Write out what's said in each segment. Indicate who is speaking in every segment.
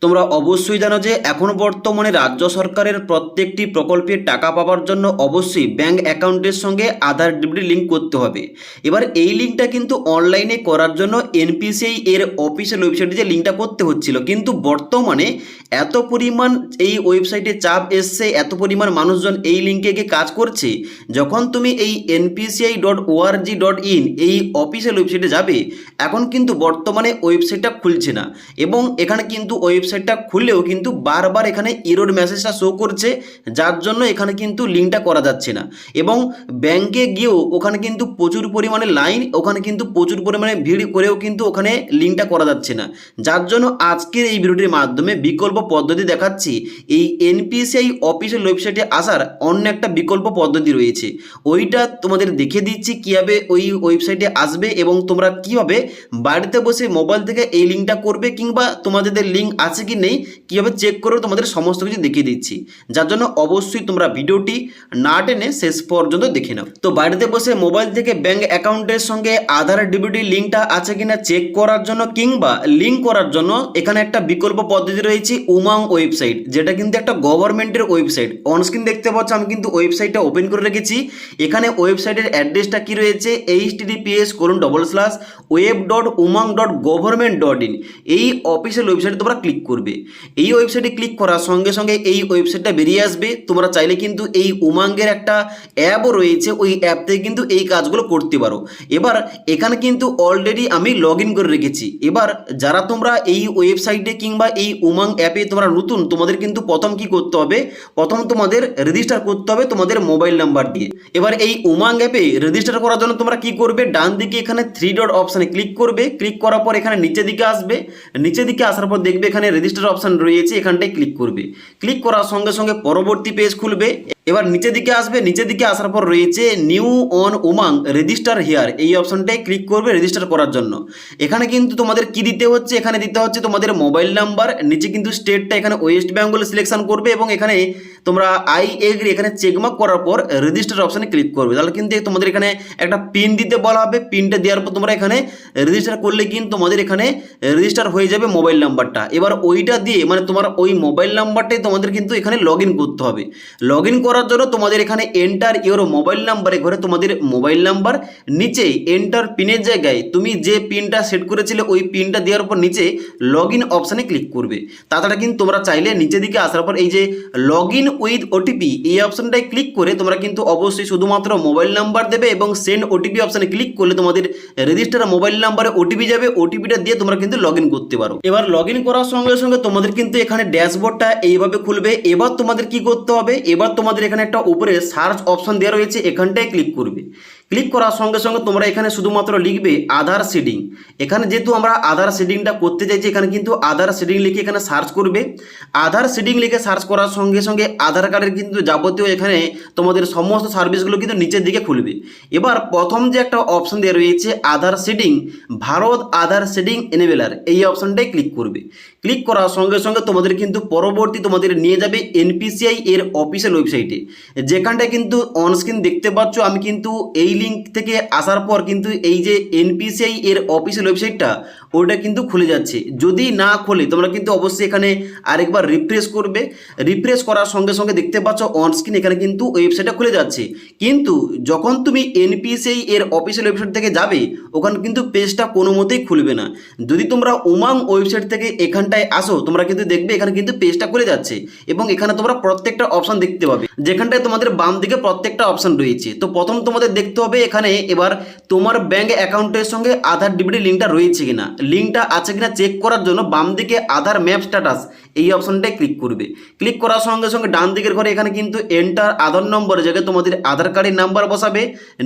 Speaker 1: তোমরা অবশ্যই জানো যে এখন বর্তমানে রাজ্য সরকারের প্রত্যেকটি প্রকল্পের টাকা পাওয়ার জন্য অবশ্যই ব্যাংক অ্যাকাউন্টের সঙ্গে আধার ডিবিটি লিঙ্ক করতে হবে। এবার এই লিঙ্কটা কিন্তু অনলাইনে করার জন্য এনপিসিআই এর অফিসিয়াল ওয়েবসাইটে যে লিঙ্কটা করতে হচ্ছিল, কিন্তু বর্তমানে এত পরিমাণ এই ওয়েবসাইটে চাপ এসছে, এত পরিমাণ মানুষজন এই লিঙ্কে গিয়ে কাজ করছে, যখন তুমি এই npci.org.in এই অফিসিয়াল ওয়েবসাইটে যাবে, এখন কিন্তু বর্তমানে ওয়েবসাইটটা খুলছে না এবং এখানে কিন্তু ওয়েবসাইটটা খুললেও কিন্তু বারবার এখানে এরর মেসেজটা শো করছে, যার জন্য এখানে কিন্তু লিঙ্কটা করা যাচ্ছে না। এবং ব্যাংকে গিয়েও ওখানে কিন্তু প্রচুর পরিমাণে লাইন, ওখানে কিন্তু প্রচুর পরিমাণে ভিড় করেও কিন্তু ওখানে লিঙ্কটা করা যাচ্ছে না। যার জন্য আজকের এই ভিডিওটির মাধ্যমে বিকল্প পদ্ধতি দেখাচ্ছি। এই এনপিসিআই অফিসিয়াল ওয়েবসাইটে আসার অন্য একটা বিকল্প পদ্ধতি রয়েছে, ওইটা তোমাদের দেখিয়ে দিচ্ছি কীভাবে ওই ওয়েবসাইটে আসবে এবং তোমরা কীভাবে বাড়িতে বসে মোবাইল থেকে এই লিঙ্কটা করবে, কিংবা তোমাদের লিঙ্ক আছে কি নেই কীভাবে চেক করবে, তোমাদের সমস্ত কিছু দেখিয়ে দিচ্ছি। যার জন্য অবশ্যই তোমরা ভিডিওটি না টেনে শেষ পর্যন্ত দেখে নাও। তো বাড়িতে বসে মোবাইল থেকে ব্যাংক অ্যাকাউন্টের সঙ্গে আধার ডিবিটি লিঙ্কটা আছে কিনা চেক করার জন্য কিংবা লিঙ্ক করার জন্য এখানে একটা বিকল্প পদ্ধতি রয়েছে, উমাং ওয়েবসাইট, যেটা কিন্তু একটা গভর্নমেন্টের ওয়েবসাইট। অনস্ক্রিন দেখতে পাচ্ছ আমি কিন্তু ওয়েবসাইটটা ওপেন করে রেখেছি। এখানে ওয়েবসাইটের অ্যাড্রেসটা কি রয়েছে, https://web.umang.government.in। এই অফিসিয়াল ওয়েবসাইটে তোমরা ক্লিক করবে। এই ওয়েবসাইটে ক্লিক করার সঙ্গে সঙ্গে এই ওয়েবসাইটটা বেরিয়ে আসবে। তোমরা চাইলে কিন্তু এই উমাঙ্গের একটা অ্যাপও রয়েছে, ওই অ্যাপ থেকে কিন্তু এই কাজগুলো করতে পারো। এবার এখানে কিন্তু অলরেডি আমি লগ ইন করে রেখেছি। এবার যারা তোমরা এই ওয়েবসাইটে কিংবা এই উমাং অ্যাপে তোমরা নতুন, তোমাদের কিন্তু প্রথম কি করতে হবে, প্রথম তোমাদের রেজিস্টার করতে হবে তোমাদের মোবাইল নাম্বার দিয়ে। এবার এই উমাং অ্যাপে রেজিস্টার করার জন্য তোমরা কি করবে, ডান দিকে এখানে 3 ডট অপশানে ক্লিক করবে। ক্লিক করার পর এখানে নিচের দিকে আসবে, নিচের দিকে আসার পর দেখবে এখানে রেজিস্টার অপশান রয়েছে, এখানটায় ক্লিক করবে। ক্লিক করার সঙ্গে সঙ্গে পরবর্তী পেজ খুলবে। এবার নিচের দিকে আসবে, নিচের দিকে আসার পর রয়েছে new on Umang register here, এই অপশনটায় ক্লিক করবে রেজিস্টার করার জন্য। এখানে কিন্তু তোমাদের কি দিতে হচ্ছে, এখানে দিতে হচ্ছে তোমাদের মোবাইল নাম্বার, নিচে কিন্তু স্টেটটা এখানে ওয়েস্ট বেঙ্গল সিলেকশন করবে এবং এখানে তোমরা আই এগ্রি এখানে চেকমার্ক করার পর রেজিস্টার অপশানে ক্লিক করবে। তাহলে কিন্তু তোমাদের এখানে একটা পিন দিতে বলা হবে, পিনটা দেওয়ার পর তোমরা এখানে রেজিস্টার করলে কিন্তু তোমাদের এখানে রেজিস্টার হয়ে যাবে মোবাইল নাম্বারটা। এবার ওইটা দিয়ে মানে তোমার ওই মোবাইল নাম্বারটাই তোমাদের কিন্তু এখানে লগ ইন করতে হবে। লগ ইন করার জন্য তোমাদের এখানে এন্টার ইওর মোবাইল নাম্বারে ঘরে তোমাদের মোবাইল নাম্বার, নিচে এন্টার পিনের জায়গায় তুমি যে পিনটা সেট করেছিলে ওই পিনটা দেওয়ার পর নিচে লগ ইন অপশানে ক্লিক করবে। তাছাড়া কিন্তু তোমরা চাইলে নিচের দিকে আসার পর এই যে লগ ইন উইথ ওটিপি এই অপশানটায় ক্লিক করে তোমরা কিন্তু অবশ্যই শুধুমাত্র মোবাইল নাম্বার দেবে এবং সেন্ড ওটিপি অপশানে ক্লিক করলে তোমাদের রেজিস্টার মোবাইল নাম্বারে ওটিপি যাবে, ওটিপিটা দিয়ে তোমরা কিন্তু লগ ইন করতে পারো। এবার লগ ইন করার সঙ্গে সঙ্গে তোমাদের কিন্তু এখানে ড্যাশবোর্ডটা এইভাবে খুলবে। এবার তোমাদের কি করতে হবে, এবার তোমাদের এখানে একটা উপরে সার্চ অপশন দেওয়া রয়েছে, এখানটায় ক্লিক করবে। ক্লিক করার সঙ্গে সঙ্গে তোমরা এখানে শুধুমাত্র লিখবে আধার সিডিং। এখানে যেহেতু আমরা আধার সিডিংটা করতে চাইছি, এখানে কিন্তু আধার সিডিং লিখে এখানে সার্চ করবে। আধার সিডিং লিখে সার্চ করার সঙ্গে সঙ্গে আধার কার্ডের কিন্তু যাবতীয় এখানে তোমাদের সমস্ত সার্ভিসগুলো কিন্তু নিচের দিকে খুলবে। এবার প্রথম যে একটা অপশন দেওয়া রয়েছে আধার সিডিং ভারত আধার সিডিং এনেবেলার, এই অপশনটাই ক্লিক করবে। ক্লিক করার সঙ্গে সঙ্গে তোমাদের কিন্তু পরবর্তী তোমাদের নিয়ে যাবে এনপিসিআই এর অফিসিয়াল ওয়েবসাইটে, যেখানটায় কিন্তু অনস্ক্রিন দেখতে পাচ্ছ আমি কিন্তু এই লিঙ্ক থেকে আসার পর কিন্তু এই যে এনপিসিআই এর অফিসিয়াল ওয়েবসাইটটা ওটা কিন্তু খুলে যাচ্ছে। যদি না খোলে তোমরা কিন্তু অবশ্যই এখানে আরেকবার রিফ্রেশ করবে। রিফ্রেশ করার সঙ্গে সঙ্গে দেখতে পাচ্ছ অনস্ক্রিন এখানে কিন্তু ওয়েবসাইটটা খুলে যাচ্ছে, কিন্তু যখন তুমি এনপিসিআই এর অফিসিয়াল ওয়েবসাইট থেকে যাবে ওখানে কিন্তু পেজটা কোনো মতেই খুলবে না। যদি তোমরা উমাং ওয়েবসাইট থেকে এখানটায় আসো তোমরা কিন্তু দেখবে এখানে কিন্তু পেজটা খুলে যাচ্ছে এবং এখানে তোমরা প্রত্যেকটা অপশন দেখতে পাবে, যেখানটায় তোমাদের বাম দিকে প্রত্যেকটা অপশন রয়েছে। তো প্রথম তোমাদের দেখতে হবে এখানে এবার তোমার ব্যাংক অ্যাকাউন্টের সঙ্গে আধার ডিবিটি লিঙ্কটা রয়েছে কিনা, লিঙ্কটা আছে কিনা চেক করার জন্য বাম দিকে আধার ম্যাপ স্ট্যাটাস এই অপশনটায় ক্লিক করবে। ক্লিক করার সঙ্গে সঙ্গে ডান দিকের ঘরে এখানে কিন্তু এন্টার আধার নম্বরের জায়গায় তোমাদের আধার কার্ডের নাম্বার বসাবে।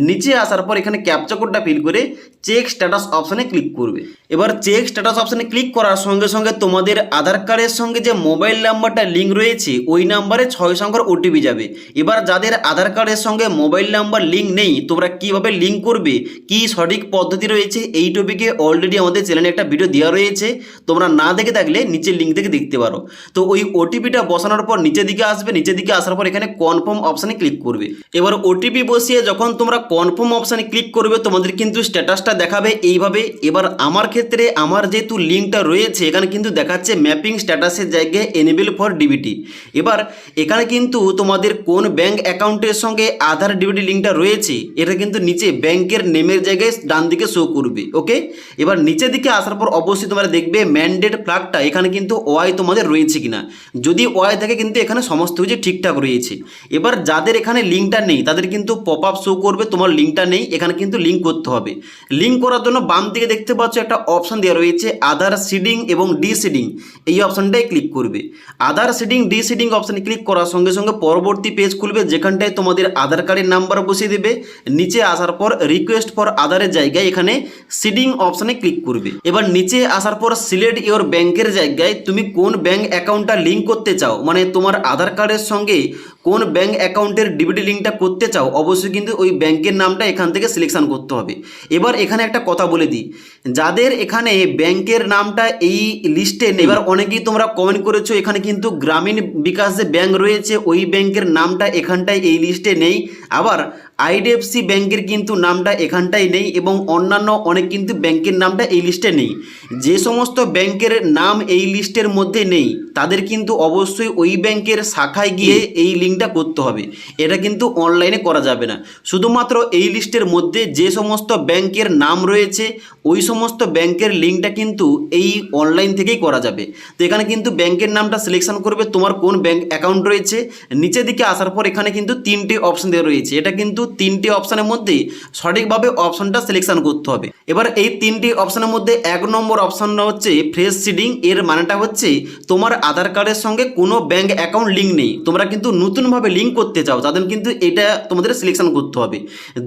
Speaker 1: নিচে আসার পর এখানে ক্যাপচা কোডটা ফিল করে চেক স্ট্যাটাস অপশানে ক্লিক করবে। এবার চেক স্ট্যাটাস অপশানে ক্লিক করার সঙ্গে সঙ্গে তোমাদের আধার কার্ডের সঙ্গে যে মোবাইল নাম্বারটা লিঙ্ক রয়েছে ওই নাম্বারে 6 সংখ্যার ওটিপি যাবে। এবার যাদের আধার কার্ডের সঙ্গে মোবাইল নাম্বার লিঙ্ক নেই তোমরা তোমরা কিভাবে লিঙ্ক করবে, কি সঠিক পদ্ধতি রয়েছে, এই টপিকে অলরেডি আমাদের চ্যানেলে একটা ভিডিও দেওয়া রয়েছে। তোমরা না দেখে থাকলে নিচের লিঙ্ক থেকে দেখতে পারো। তো ওই ওটিপিটা বসানোর পর নিচের দিকে আসবে, নিচের দিকে আসার পর এখানে কনফার্ম অপশানে ক্লিক করবে। এবার ওটিপি বসিয়ে যখন তোমরা কনফার্ম অপশানে ক্লিক করবে তোমাদের কিন্তু স্ট্যাটাসটা দেখাবে এইভাবে। এবার আমার ক্ষেত্রে আমার যেহেতু লিঙ্কটা রয়েছে এখানে কিন্তু দেখাচ্ছে ম্যাপিং স্ট্যাটাসের জায়গায় এনেবল ফর ডিবিটি। এবার এখানে কিন্তু তোমাদের কোন ব্যাঙ্ক অ্যাকাউন্টের সঙ্গে আধার ডিবিটি লিঙ্কটা রয়েছে এটা কিন্তু নিচে ব্যাংকের নেমের জায়গায় ডান দিকে শো করবে। ওকে, এবার নিচের দিকে আসার পর অবশ্যই তোমরা দেখবে ম্যান্ডেট ফ্ল্যাগটা এখানে কিন্তু ওয়াই তোমাদের রয়েছে কিনা। যদি ওয়াই থাকে কিন্তু এখানে সমস্ত কিছু ঠিকঠাক রয়েছে। এবার যাদের এখানে লিঙ্কটা নেই তাদের কিন্তু পপ আপ শো করবে তোমার লিঙ্কটা নেই, এখানে কিন্তু লিঙ্ক করতে হবে। লিঙ্ক করার জন্য বাম দিকে দেখতে পাচ্ছ একটা অপশন দেওয়া রয়েছে আধার সিডিং এবং ডি সিডিং, এই অপশনটায় ক্লিক করবে। আধার সিডিং ডি সিডিং অপশানে ক্লিক করার সঙ্গে সঙ্গে পরবর্তী পেজ খুলবে যেখানটায় তোমাদের আধার কার্ডের নাম্বার বসিয়ে দেবে। নিচে আসার পর রিকোয়েস্ট ফর আধারের জায়গায় এখানে সিডিং অপশানে ক্লিক করবে। এবার নিচে আসার পর সিলেক্ট ইওর ব্যাংকের জায়গায় তুমি কোন ব্যাংক অ্যাকাউন্টটা লিঙ্ক করতে চাও, মানে তোমার আধার কার্ডের সঙ্গে কোন ব্যাংক অ্যাকাউন্টের ডিবিটি লিঙ্কটা করতে চাও অবশ্যই কিন্তু ওই ব্যাংকের নামটা এখান থেকে সিলেকশন করতে হবে। এবার এখানে একটা কথা বলে দিই, যাদের এখানে ব্যাংকের নামটা এই লিস্টে নেই, এবার অনেকেই তোমরা কমেন্ট করেছো এখানে কিন্তু গ্রামীণ বিকাশ যে ব্যাংক রয়েছে ওই ব্যাংকের নামটা এখানটায় এই লিস্টে নেই, আবার আইডিএফসি ব্যাংকের কিন্তু নামটা এখানটায় নেই এবং অন্যান্য অনেক কিন্তু ব্যাংকের নামটা এই লিস্টে নেই। যে সমস্ত ব্যাংকের নাম এই লিস্টের মধ্যে নেই তাদের কিন্তু অবশ্যই ওই ব্যাংকের শাখায় গিয়ে এই লিঙ্কটা করতে হবে, এটা কিন্তু অনলাইনে করা যাবে না। শুধুমাত্র এই লিস্টের মধ্যে যে সমস্ত ব্যাংকের নাম রয়েছে ওই সমস্ত ব্যাংকের লিঙ্কটা কিন্তু এই অনলাইন থেকেই করা যাবে। তো এখানে কিন্তু ব্যাংকের নামটা সিলেকশন করবে তোমার কোন ব্যাংক অ্যাকাউন্ট রয়েছে। নিচের দিকে আসার পর এখানে কিন্তু তিনটে অপশন দেওয়া রয়েছে, এটা কিন্তু তিনটে অপশানের মধ্যে সঠিকভাবে অপশনটা সিলেকশন করতে হবে। এবার এই তিনটি অপশানের মধ্যে 1 নম্বর অপশানটা হচ্ছে ফ্রেশ সিডিং, এর মানেটা হচ্ছে তোমার আধার কার্ডের সঙ্গে কোনো ব্যাংক অ্যাকাউন্ট লিঙ্ক নেই, তোমরা কিন্তু নতুনভাবে লিঙ্ক করতে চাও তাদের কিন্তু এটা তোমাদের সিলেকশন করতে হবে।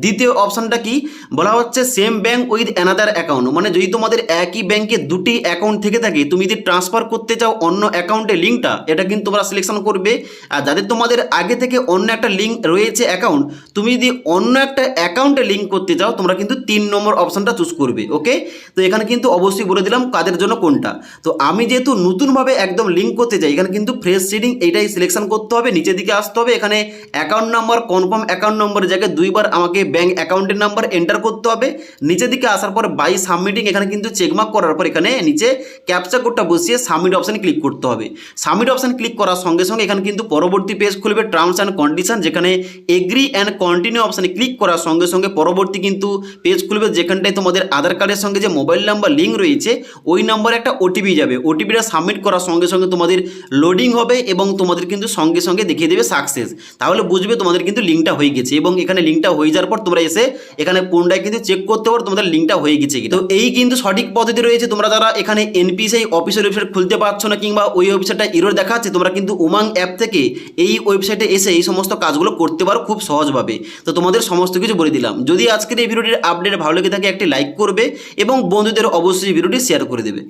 Speaker 1: দ্বিতীয় অপশানটা কি বলা হচ্ছে same bank with another account, মানে যদি তোমাদের একই ব্যাংকে দুটি অ্যাকাউন্ট থেকে থাকে তুমি যদি ট্রান্সফার করতে চাও অন্য অ্যাকাউন্টে লিঙ্কটা, এটা কিন্তু তোমরা সিলেকশন করবে। আর যাদের তোমাদের আগে থেকে অন্য একটা লিঙ্ক রয়েছে অ্যাকাউন্ট, তুমি যদি অন্য একটা অ্যাকাউন্টে লিঙ্ক করতে চাও তোমরা কিন্তু 3 নম্বর অপশানটা চুজ করবে। ওকে, তো এখানে কিন্তু অবশ্যই বলে দিলাম কাদের জন্য কোনটা। তো আমি যেহেতু নতুনভাবে একদম লিঙ্ক করতে চাই এখানে কিন্তু ফ্রেশ সিডিং এইটাই সিলেকশন করতে হবে। নিচের দিকে আসতে হবে, এখানে অ্যাকাউন্ট নাম্বার কনফার্ম অ্যাকাউন্ট নম্বরের জায়গায় 2 বার আমাকে ব্যাঙ্ক অ্যাকাউন্টের নাম্বার এন্টার করতে হবে। নিচের দিকে আসার পর বাই সাবমিটিং এখানে কিন্তু চেকমার্ক করার পর এখানে নিচে ক্যাপচা কোডটা বসিয়ে সাবমিট অপশানে ক্লিক করতে হবে। সাবমিট অপশান ক্লিক করার সঙ্গে সঙ্গে এখানে কিন্তু পরবর্তী পেজ খুলবে টার্মস অ্যান্ড কন্ডিশন, যেখানে এগ্রি অ্যান্ড কন্টিনিউ অপশানে ক্লিক করার সঙ্গে সঙ্গে পরবর্তী কিন্তু পেজ খুলবে যেখানটায় তোমাদের আধার কার্ডের সঙ্গে যে মোবাইল নাম্বার লিঙ্ক রয়েছে ওই নাম্বারে একটা ওটিপি যাবে। ওটিপিটা সাবমিট করার সঙ্গে সঙ্গে তোমাদের লোডিং হবে এবং তোমাদের কিন্তু সঙ্গে সঙ্গে দেখিয়ে দেবে সাকসেস, তাহলে বুঝবে তোমাদের কিন্তু লিঙ্কটা হয়ে গেছে। এবং এখানে লিঙ্কটা হয়ে যাওয়ার পর তোমরা এসে এখানে পুনরায় কিন্তু চেক করতে পারো তোমাদের লিঙ্কটা হয়ে গেছে। তো এই কিন্তু সঠিক পদ্ধতি রয়েছে। তোমরা যারা এখানে এনপিসিআই অফিসিয়াল ওয়েবসাইট খুলতে পারছো না কিংবা ওই ওয়েবসাইটটা এরর দেখাচ্ছে, তোমরা কিন্তু উমাং অ্যাপ থেকে এই ওয়েবসাইটে এসে এই সমস্ত কাজগুলো করতে পারো খুব সহজভাবে। তো তোমাদের সমস্ত কিছু বলে দিলাম। যদি আজকের এই ভিডিওটির আপডেট ভালো লেগে থাকে একটি লাইক করবে এবং বন্ধুদের অবশ্যই ভিডিওটি শেয়ার করে দেবে।